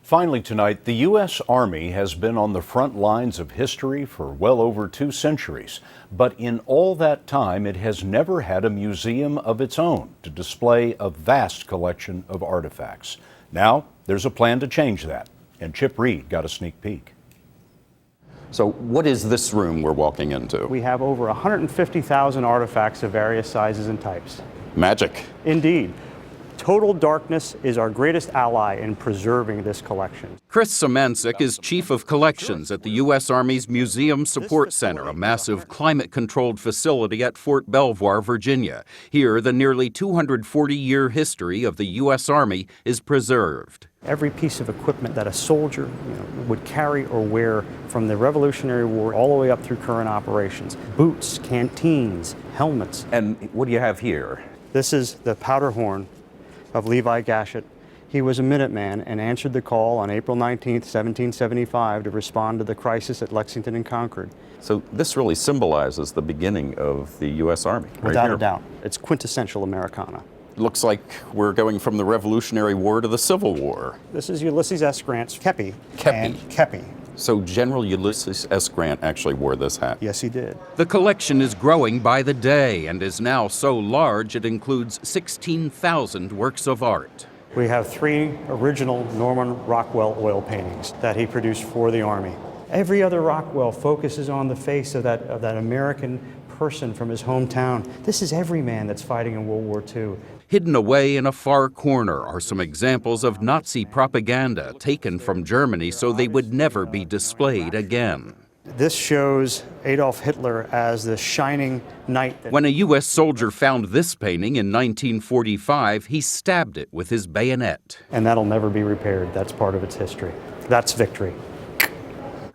Finally tonight, the U.S. Army has been on the front lines of history for well over 2 centuries. But in all that time, it has never had a museum of its own to display a vast collection of artifacts. Now, there's a plan to change that, and Chip Reid got a sneak peek. So what is this room we're walking into? We have over 150,000 artifacts of various sizes and types. Magic. Indeed. Total darkness is our greatest ally in preserving this collection. Chris Samancic is Chief of Collections at the U.S. Army's Museum Support Center, a massive climate-controlled facility at Fort Belvoir, Virginia. Here, the nearly 240-year history of the U.S. Army is preserved. Every piece of equipment that a soldier would carry or wear from the Revolutionary War all the way up through current operations. Boots, canteens, helmets. And what do you have here? This is the powder horn of Levi Gashett. He was a Minuteman and answered the call on April 19th, 1775 to respond to the crisis at Lexington and Concord. So this really symbolizes the beginning of the U.S. Army. Without a doubt. It's quintessential Americana. Looks like we're going from the Revolutionary War to the Civil War. This is Ulysses S. Grant's kepi. Kepi. Kepi. So General Ulysses S. Grant actually wore this hat. Yes, he did. The collection is growing by the day and is now so large it includes 16,000 works of art. We have 3 original Norman Rockwell oil paintings that he produced for the Army. Every other Rockwell focuses on the face of that American person from his hometown. This is every man that's fighting in World War II. Hidden away in a far corner are some examples of Nazi propaganda taken from Germany so they would never be displayed again. This shows Adolf Hitler as the shining knight. When a U.S. soldier found this painting in 1945, he stabbed it with his bayonet. And that'll never be repaired. That's part of its history. That's victory.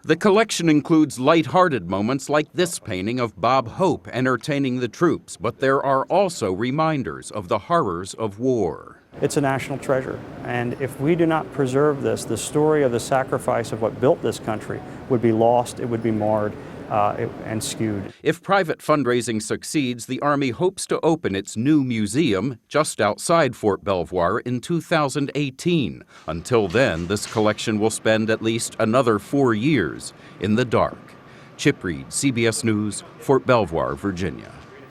The collection includes light-hearted moments like this painting of Bob Hope entertaining the troops, but there are also reminders of the horrors of war. It's a national treasure, and if we do not preserve this, the story of the sacrifice of what built this country would be lost, it would be marred, and skewed. If private fundraising succeeds, the Army hopes to open its new museum just outside Fort Belvoir in 2018. Until then, this collection will spend at least another 4 years in the dark. Chip Reid, CBS News, Fort Belvoir, Virginia.